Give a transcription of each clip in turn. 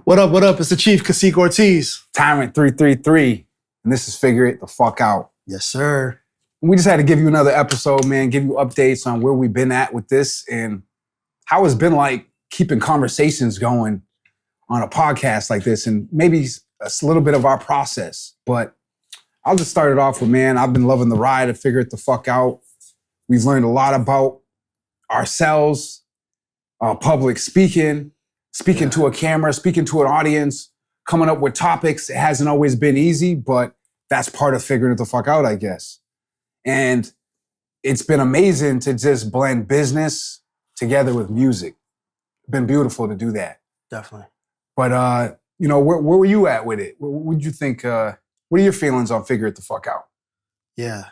What up, what up? It's the Chief, Kaseek Ortiz. Tyrant333, and this is Figure It the Fuck Out. Yes, sir. We just had to give you another episode, man, give you updates on where we've been at with this and how it's been like keeping conversations going on a podcast like this, and maybe a little bit of our process. But I'll just start it off with, man, I've been loving the ride of Figure It the Fuck Out. We've learned a lot about ourselves, public speaking to a camera, speaking to an audience, coming up with topics. It hasn't always been easy, but that's part of figuring it the fuck out, I guess. And it's been amazing to just blend business together with music. Been beautiful to do that. Definitely. But, where were you at with it? What did you think? What are your feelings on Figure It the Fuck Out? Yeah.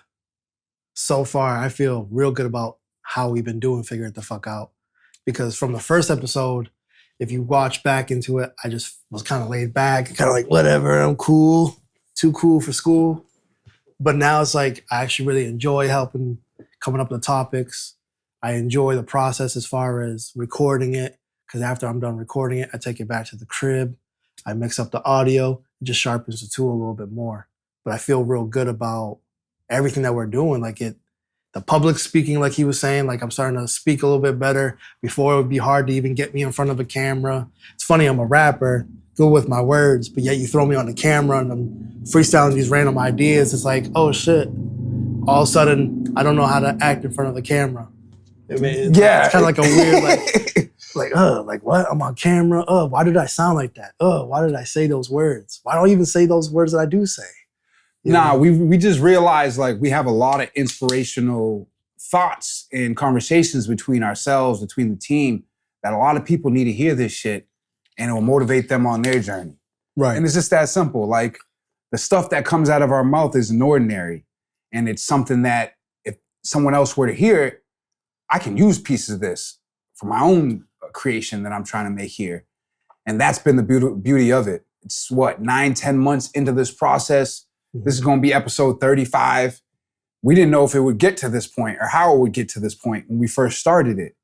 So far, I feel real good about how we've been doing Figure It the Fuck Out. Because from the first episode, if you watch back into it, I just was kind of laid back, kind of like, whatever, I'm cool, too cool for school. But now it's like, I actually really enjoy helping, coming up with topics. I enjoy the process as far as recording it, because after I'm done recording it, I take it back to the crib. I mix up the audio, it just sharpens the tool a little bit more. But I feel real good about everything that we're doing. Like the public speaking, like he was saying, like I'm starting to speak a little bit better. Before it would be hard to even get me in front of a camera. It's funny, I'm a rapper, good with my words, but yet you throw me on the camera and I'm freestyling these random ideas. It's like, oh shit. All of a sudden, I don't know how to act in front of the camera. I mean, it's kind of like a weird, like what? I'm on camera. Why did I sound like that? Why did I say those words? Why don't I even say those words that I do say? We just realized like we have a lot of inspirational thoughts and conversations between ourselves, between the team, that a lot of people need to hear this shit and it will motivate them on their journey. Right. And it's just that simple. Like the stuff that comes out of our mouth isn't ordinary. And it's something that if someone else were to hear it, I can use pieces of this for my own creation that I'm trying to make here. And that's been the beauty of it. It's 9-10 months into this process. This is going to be episode 35. We didn't know if it would get to this point or how it would get to this point when we first started it.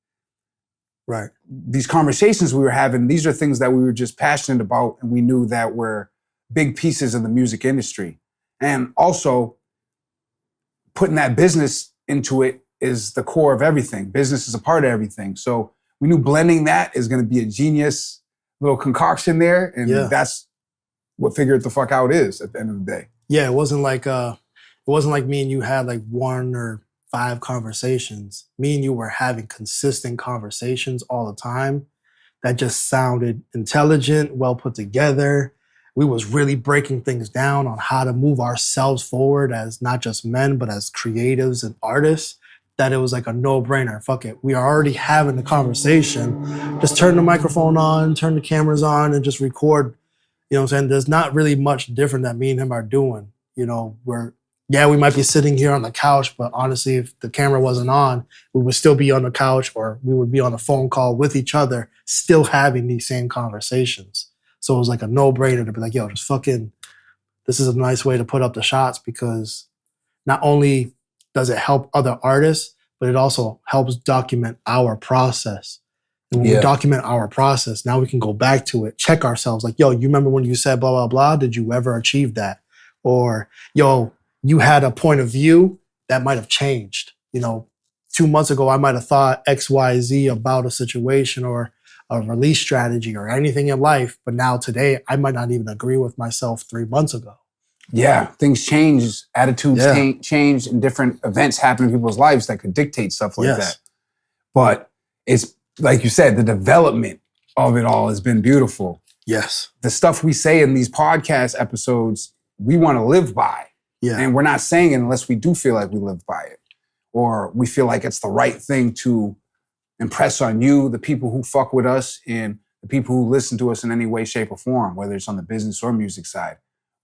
Right. These conversations we were having, these are things that we were just passionate about and we knew that were big pieces of the music industry. And also, putting that business into it is the core of everything. Business is a part of everything. So we knew blending that is going to be a genius little concoction there. And that's what Figure It the Fuck Out is at the end of the day. Yeah, it wasn't like me and you had like 1 or 5 conversations. Me and you were having consistent conversations all the time that just sounded intelligent, well put together. We was really breaking things down on how to move ourselves forward as not just men, but as creatives and artists, that it was like a no-brainer. Fuck it. We are already having the conversation. Just turn the microphone on, turn the cameras on, and just record. You know what I'm saying? There's not really much different that me and him are doing. You know, we might be sitting here on the couch, but honestly, if the camera wasn't on, we would still be on the couch or we would be on a phone call with each other, still having these same conversations. So it was like a no-brainer to be like, yo, just fucking, this is a nice way to put up the shots, because not only does it help other artists, but it also helps document our process. And when we document our process, now we can go back to it, check ourselves. Like, yo, you remember when you said blah, blah, blah? Did you ever achieve that? Or, yo, you had a point of view that might have changed. 2 months ago, I might have thought X, Y, Z about a situation or a release strategy or anything in life. But now today, I might not even agree with myself 3 months ago. Yeah, things change, attitudes change, and different events happen in people's lives that could dictate stuff like that. But it's, like you said, the development of it all has been beautiful. Yes. The stuff we say in these podcast episodes, we want to live by. Yeah. And we're not saying it unless we do feel like we live by it. Or we feel like it's the right thing to impress on you, the people who fuck with us, and the people who listen to us in any way, shape, or form, whether it's on the business or music side.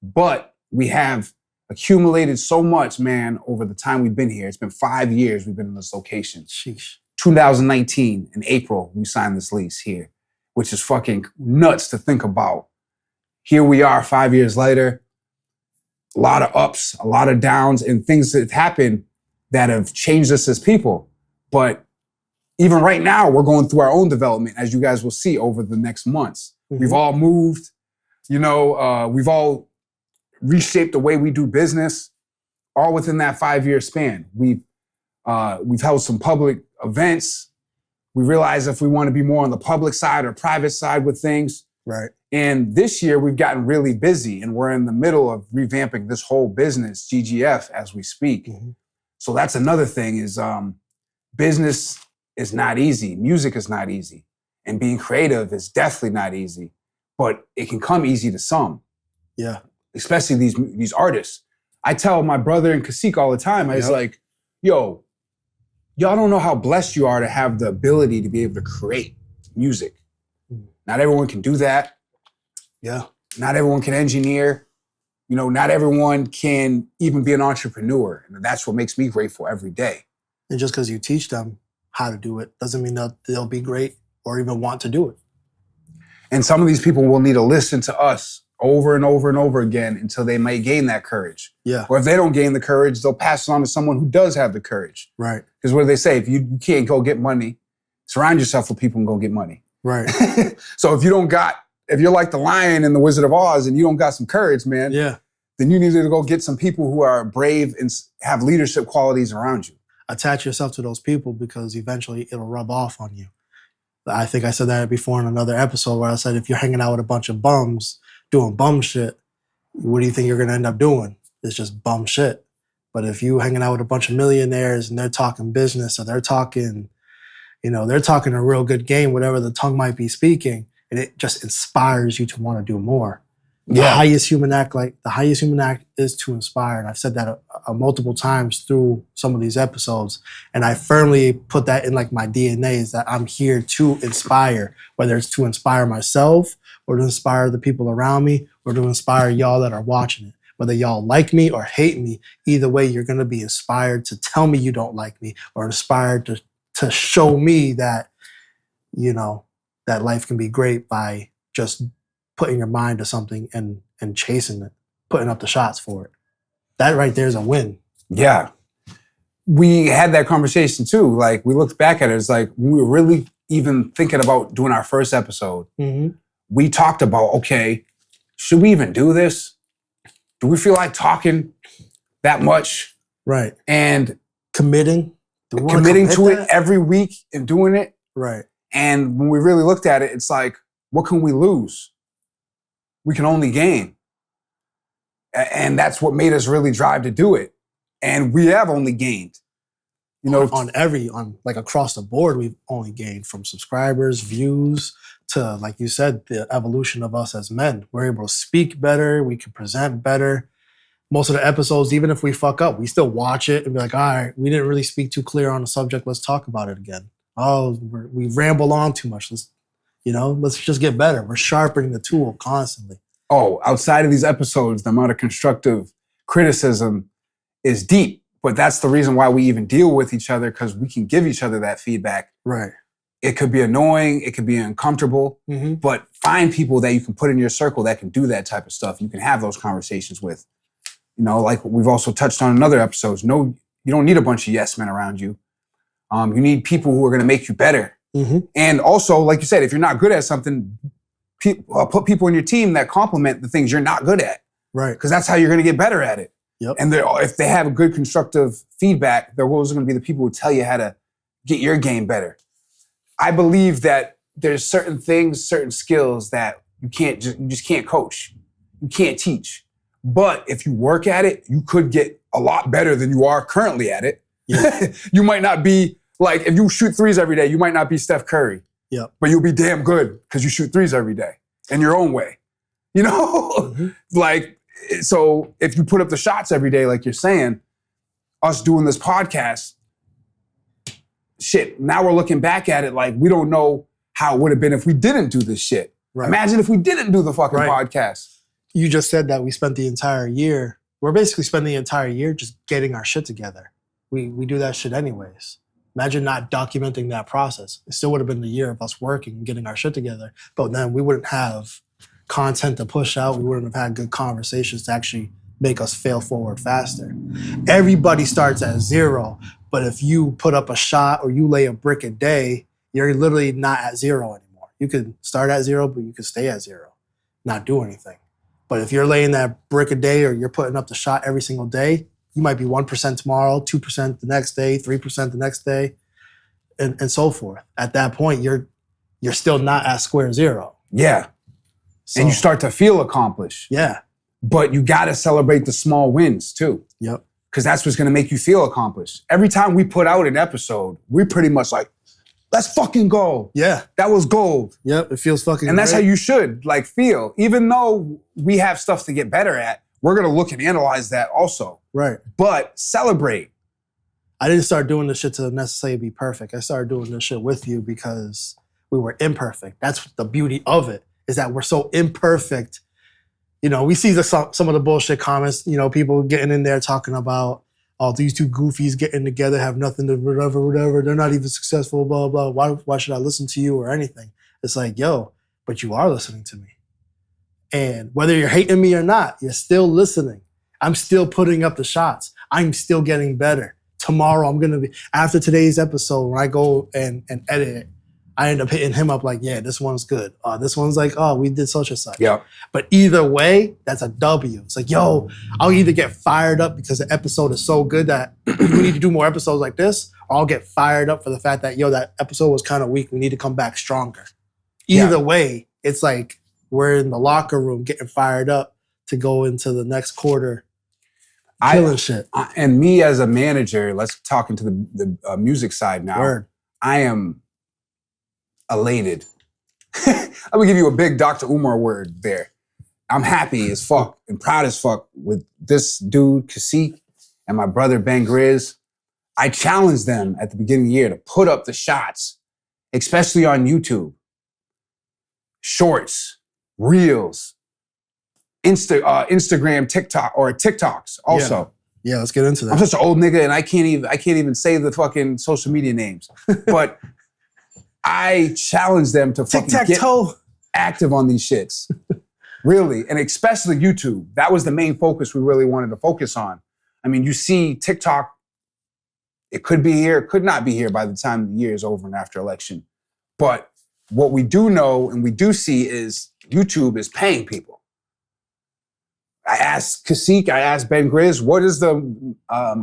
But we have accumulated so much, man, over the time we've been here. It's been 5 years we've been in this location. Sheesh. 2019, in April, we signed this lease here, which is fucking nuts to think about. Here we are 5 years later, a lot of ups, a lot of downs, and things that happened that have changed us as people. But even right now, we're going through our own development, as you guys will see over the next months. We've all moved. You know, we've all reshaped the way we do business, all within that 5-year span. We've held some public events. We realize if we want to be more on the public side or private side with things. Right. And this year we've gotten really busy and we're in the middle of revamping this whole business, GGF, as we speak. So that's another thing is business is not easy. Music is not easy. And being creative is definitely not easy. But it can come easy to some. Yeah. Especially these artists. I tell my brother and Kaseek all the time, I was like, yo, y'all don't know how blessed you are to have the ability to be able to create music. Not everyone can do that. Yeah. Not everyone can engineer. You know, not everyone can even be an entrepreneur. And that's what makes me grateful every day. And just because you teach them how to do it doesn't mean that they'll be great or even want to do it. And some of these people will need to listen to us over and over and over again until they may gain that courage. Yeah. Or if they don't gain the courage, they'll pass it on to someone who does have the courage. Right. Because what do they say? If you can't go get money, surround yourself with people and go get money. Right. So if you're like the lion in the Wizard of Oz and you don't got some courage, man, then you need to go get some people who are brave and have leadership qualities around you. Attach yourself to those people because eventually it'll rub off on you. I think I said that before in another episode where I said, if you're hanging out with a bunch of bums doing bum shit, what do you think you're going to end up doing? It's just bum shit. But if you hanging out with a bunch of millionaires and they're talking business or they're talking, they're talking a real good game, whatever the tongue might be speaking, and it just inspires you to want to do more. The highest human act is to inspire. And I've said that multiple times through some of these episodes. And I firmly put that in like my DNA is that I'm here to inspire, whether it's to inspire myself or to inspire the people around me or to inspire y'all that are watching it. Whether y'all like me or hate me, either way, you're going to be inspired to tell me you don't like me or inspired to show me that, that life can be great by just putting your mind to something and chasing it, putting up the shots for it. That right there is a win. Yeah. We had that conversation too. Like we looked back at it. It's like when we were really even thinking about doing our first episode, we talked about, okay, should we even do this? Do we feel like talking that much? Right. And committing to it every week and doing it. Right. And when we really looked at it, it's like, what can we lose? We can only gain. And that's what made us really drive to do it. And we have only gained. On across the board, we've only gained from subscribers, views, to, like you said, the evolution of us as men. We're able to speak better. We can present better. Most of the episodes, even if we fuck up, we still watch it and be like, all right, we didn't really speak too clear on the subject. Let's talk about it again. Oh, we ramble on too much. Let's just get better. We're sharpening the tool constantly. Oh, outside of these episodes, the amount of constructive criticism is deep. But that's the reason why we even deal with each other, because we can give each other that feedback. Right. It could be annoying. It could be uncomfortable. But find people that you can put in your circle that can do that type of stuff. You can have those conversations with. Like we've also touched on in other episodes. No, you don't need a bunch of yes men around you. You need people who are going to make you better. And also, like you said, if you're not good at something, put people in your team that complement the things you're not good at. Right. Because that's how you're going to get better at it. Yep. And if they have a good constructive feedback, they're always going to be the people who tell you how to get your game better. I believe that there's certain things, certain skills that you just can't coach. You can't teach. But if you work at it, you could get a lot better than you are currently at it. Yeah. You might not be like, if you shoot threes every day, you might not be Steph Curry. Yep. But you'll be damn good because you shoot threes every day in your own way. So if you put up the shots every day, like you're saying, us doing this podcast, shit, now we're looking back at it like we don't know how it would have been if we didn't do this shit. Right. Imagine if we didn't do the fucking podcast. You just said that we spent the entire year. We're basically spending the entire year just getting our shit together. We do that shit anyways. Imagine not documenting that process. It still would have been the year of us working and getting our shit together. But then we wouldn't have content to push out. We wouldn't have had good conversations to actually make us fail forward faster. Everybody starts at zero. But if you put up a shot or you lay a brick a day, you're literally not at zero anymore. You could start at 0, but you could stay at 0, not do anything. But if you're laying that brick a day or you're putting up the shot every single day, you might be 1% tomorrow, 2% the next day, 3% the next day, and so forth. At that point, you're still not at square 0. Yeah. So, and you start to feel accomplished. Yeah. But you got to celebrate the small wins too. Yep. Because that's what's going to make you feel accomplished. Every time we put out an episode, we're pretty much like, let's fucking go. Yeah. That was gold. Yep. It feels fucking And that's great. how you should like feel. Even though we have stuff to get better at, we're going to look and analyze that also. Right. But celebrate. I didn't start doing this shit to necessarily be perfect. I started doing this shit with you because we were imperfect. That's the beauty of it, is that we're so imperfect. You know, we see some of the bullshit comments, you know, people getting in there talking about, oh, these two goofies getting together have nothing to whatever. They're not even successful, blah, blah. Why should I listen to you or anything? It's like, yo, but you are listening to me. And whether you're hating me or not, you're still listening. I'm still putting up the shots. I'm still getting better. Tomorrow, I'm going to be, after today's episode, when I go and edit it, I end up hitting him up like, yeah, this one's good. This one's like, oh, we did such and such. Yeah. But either way, that's a W. It's like, yo, I'll either get fired up because the episode is so good that we need to do more episodes like this, or I'll get fired up for the fact that, yo, that episode was kind of weak. We need to come back stronger. Either way, it's like we're in the locker room getting fired up to go into the next quarter killing shit. And me as a manager, let's talk into the music side now. Word. I am elated. I'm gonna give you a big Dr. Umar word there. I'm happy as fuck and proud as fuck with this dude, Kaseek, and my brother, Ben Grizz. I challenged them at the beginning of the year to put up the shots, especially on YouTube. Shorts, Reels, Instagram, TikTok, or TikToks also. Yeah, let's get into that. I'm such an old nigga and I can't even say the fucking social media names. But I challenge them to fucking get active on these shits. Really. And especially YouTube. That was the main focus we really wanted to focus on. I mean, you see TikTok, it could be here, it could not be here by the time the year is over and after election. But what we do know and we do see is YouTube is paying people. I asked Kaseek, I asked Ben Grizz, what is the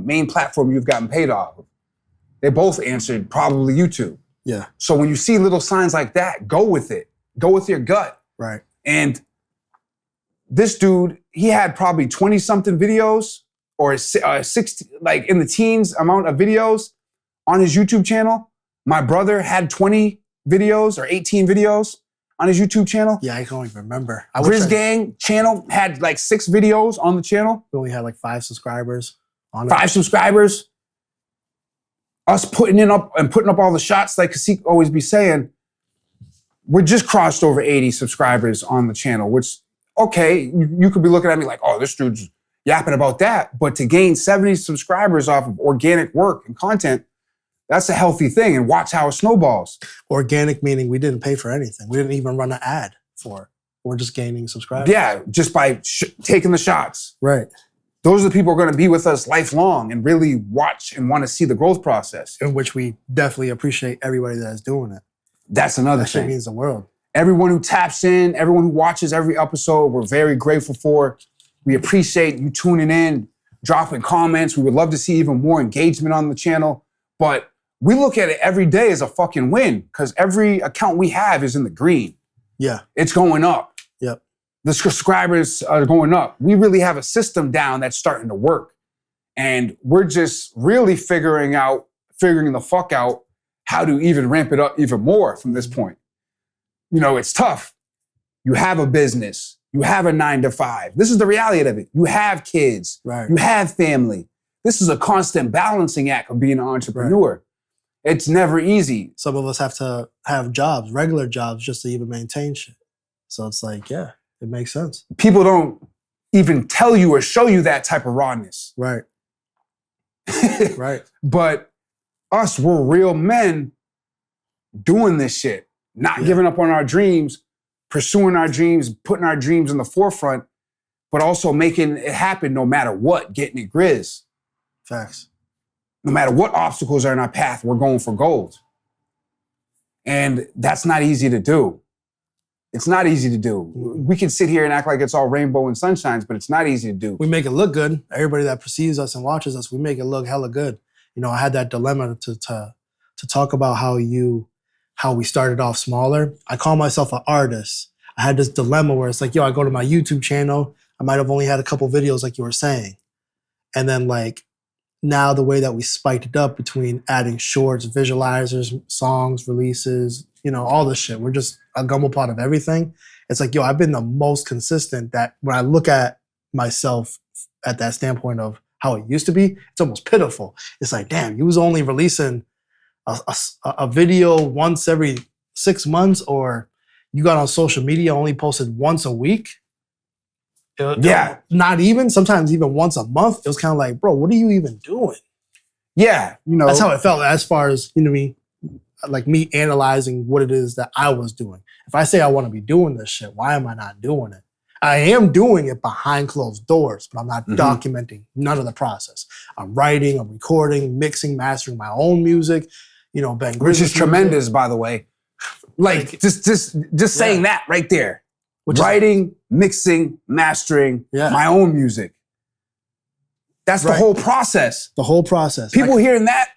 main platform you've gotten paid off of? They both answered probably YouTube. Yeah. So when you see little signs like that, go with it. Go with your gut. Right. And this dude, he had probably 20-something videos or 60, like in the teens amount of videos on his YouTube channel. My brother had 20 videos or 18 videos on his YouTube channel. Yeah, I don't even remember. GrizzGang channel had like 6 videos on the channel. We only had like 5 subscribers on it. 5 subscribers. Us putting up all the shots, like Kaseek always be saying, we're just crossed over 80 subscribers on the channel, which, okay, you could be looking at me like, oh, this dude's yapping about that. But to gain 70 subscribers off of organic work and content, that's a healthy thing. And watch how it snowballs. Organic meaning we didn't pay for anything. We didn't even run an ad for it. We're just gaining subscribers. Yeah, just by taking the shots. Right. Those are the people who are going to be with us lifelong and really watch and want to see the growth process. In which we definitely appreciate everybody that is doing it. That's another That shit thing. means the world. Everyone who taps in, everyone who watches every episode, we're very grateful for. We appreciate you tuning in, dropping comments. We would love to see even more engagement on the channel. But we look at it every day as a fucking win because every account we have is in the green. Yeah. It's going up. Yep. The subscribers are going up. We really have a system down that's starting to work. And we're just really figuring the fuck out how to even ramp it up even more from this point. You know, it's tough. You have a business. You have a 9-to-5. This is the reality of it. You have kids. Right. You have family. This is a constant balancing act of being an entrepreneur. Right. It's never easy. Some of us have to have jobs, regular jobs, just to even maintain shit. So it's like, yeah, it makes sense. People don't even tell you or show you that type of rawness. Right. Right. But us, we're real men doing this shit, not giving up on our dreams, pursuing our dreams, putting our dreams in the forefront, but also making it happen no matter what, getting it Grizz. Facts. No matter what obstacles are in our path, we're going for gold. And that's not easy to do. It's not easy to do. We can sit here and act like it's all rainbow and sunshines, but it's not easy to do. We make it look good. Everybody that perceives us and watches us, we make it look hella good. You know, I had that dilemma to talk about how we started off smaller. I call myself an artist. I had this dilemma where it's like, yo, I go to my YouTube channel. I might have only had a couple videos like you were saying. And then like now the way that we spiked it up between adding shorts, visualizers, songs, releases, you know, all this shit. We're just a gumbo pot of everything. It's like, yo, I've been the most consistent that when I look at myself at that standpoint of how it used to be, it's almost pitiful. It's like, damn, you was only releasing a video once every 6 months, or you got on social media, only posted once a week. Yeah. Not even, sometimes even once a month. It was kind of like, bro, what are you even doing? Yeah. You know, that's how it felt as far as, you know what I mean? Like me analyzing what it is that I was doing. If I say I want to be doing this shit, why am I not doing it? I am doing it behind closed doors, but I'm not documenting none of the process. I'm writing, I'm recording, mixing, mastering my own music. You know, Ben Grizz's which is music. tremendous, by the way. Like just saying that right there. Writing, mixing, mastering my own music. That's the whole process. The whole process. People hearing that,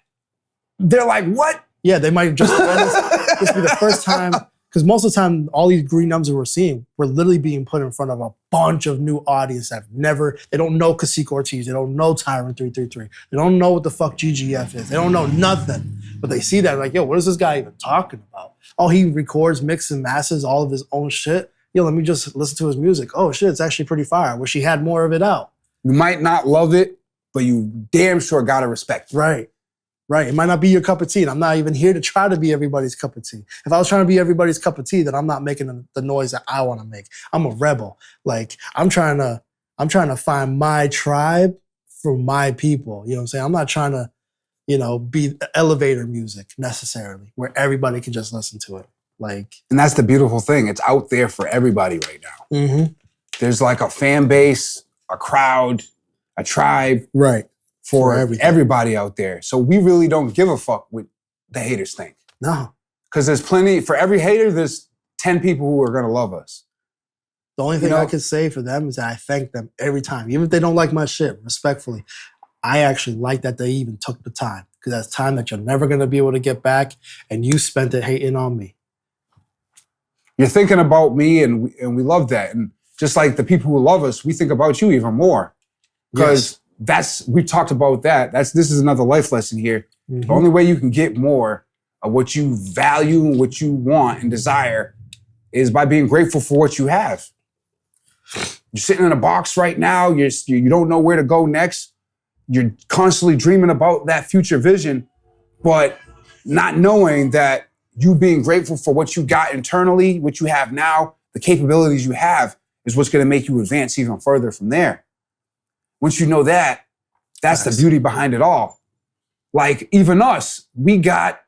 they're like, what? Yeah, they might just this be the first time, because most of the time, all these green numbers we're seeing, we're literally being put in front of a bunch of new audience that they don't know Kaseek Ortiz, they don't know Tyrant333, they don't know what the fuck GGF is, they don't know nothing. But they see that like, yo, what is this guy even talking about? Oh, he records, mixes, and masters all of his own shit. Yo, let me just listen to his music. Oh shit, it's actually pretty fire. Wish he had more of it out. You might not love it, but you damn sure gotta respect it. Right. Right. It might not be your cup of tea. And I'm not even here to try to be everybody's cup of tea. If I was trying to be everybody's cup of tea, then I'm not making the noise that I want to make. I'm a rebel. Like I'm trying to find my tribe for my people. You know what I'm saying? I'm not trying to, you know, be elevator music necessarily where everybody can just listen to it. Like, and that's the beautiful thing. It's out there for everybody right now. There's like a fan base, a crowd, a tribe. Right. For everybody out there. So we really don't give a fuck what the haters think. No. Because there's plenty, for every hater, there's 10 people who are gonna love us. The only thing I can say for them is that I thank them every time. Even if they don't like my shit, respectfully. I actually like that they even took the time. Because that's time that you're never gonna be able to get back, and you spent it hating on me. You're thinking about me, and we love that. And just like the people who love us, we think about you even more. Because we talked about that. This is another life lesson here. The only way you can get more of what you value and what you want and desire is by being grateful for what you have. You're sitting in a box right now. You don't know where to go next. You're constantly dreaming about that future vision, but not knowing that you being grateful for what you got internally, what you have now, the capabilities you have is what's going to make you advance even further from there. Once you know that, that's the beauty behind it all. Like even us, we got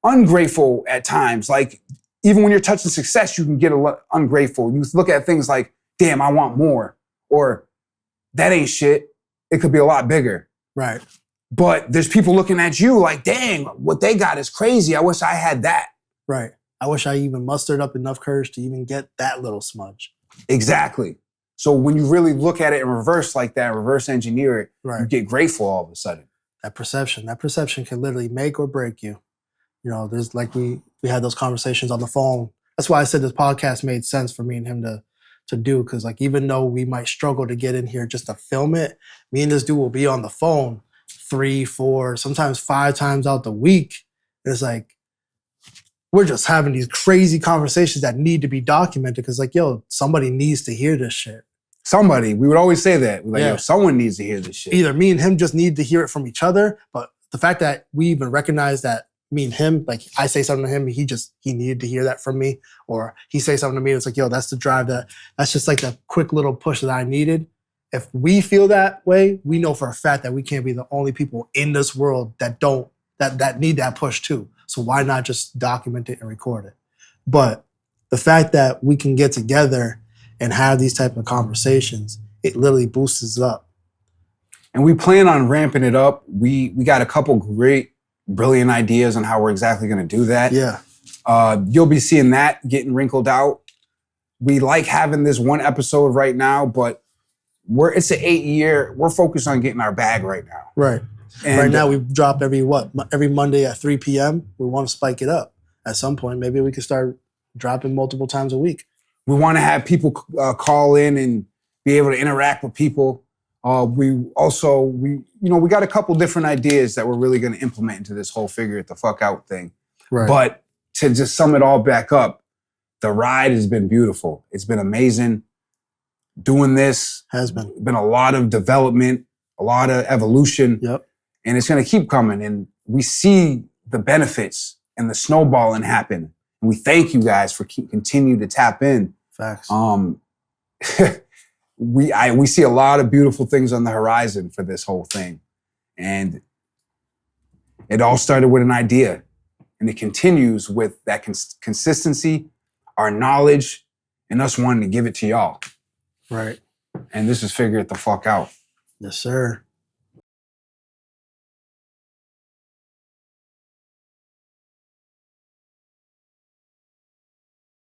ungrateful at times. Like even when you're touching success, you can get ungrateful. You look at things like, damn, I want more. Or that ain't shit. It could be a lot bigger. Right. But there's people looking at you like, dang, what they got is crazy. I wish I had that. Right. I wish I even mustered up enough courage to even get that little smudge. Exactly. So when you really look at it in reverse like that, reverse engineer it, you get grateful all of a sudden. That perception can literally make or break you. You know, there's like we had those conversations on the phone. That's why I said this podcast made sense for me and him to do. Cause like, even though we might struggle to get in here just to film it, me and this dude will be on the phone 3, 4, sometimes 5 times out the week. And it's like, we're just having these crazy conversations that need to be documented. Cause like, yo, somebody needs to hear this shit. Somebody, we would always say that. We're like, yo, someone needs to hear this shit. Either me and him just need to hear it from each other, but the fact that we even recognize that me and him, like I say something to him, he needed to hear that from me, or he say something to me, it's like, yo, that's the drive that's just like the quick little push that I needed. If we feel that way, we know for a fact that we can't be the only people in this world that need that push too. So why not just document it and record it? But the fact that we can get together and have these type of conversations, it literally boosts us up. And we plan on ramping it up. We got a couple great, brilliant ideas on how we're exactly going to do that. Yeah. You'll be seeing that getting wrinkled out. We like having this one episode right now, but it's an 8-year. We're focused on getting our bag right now. Right. And right now we drop every Monday at 3 p.m. We want to spike it up. At some point, maybe we can start dropping multiple times a week. We want to have people call in and be able to interact with people. We got a couple different ideas that we're really going to implement into this whole Figure It the Fuck Out thing. Right. But to just sum it all back up, the ride has been beautiful. It's been amazing. Doing this has been a lot of development, a lot of evolution. Yep. And it's going to keep coming. And we see the benefits and the snowballing happen. And we thank you guys for continue to tap in. Facts. We see a lot of beautiful things on the horizon for this whole thing. And it all started with an idea. And it continues with that consistency, our knowledge, and us wanting to give it to y'all. Right. And this is Figure It the Fuck Out. Yes, sir.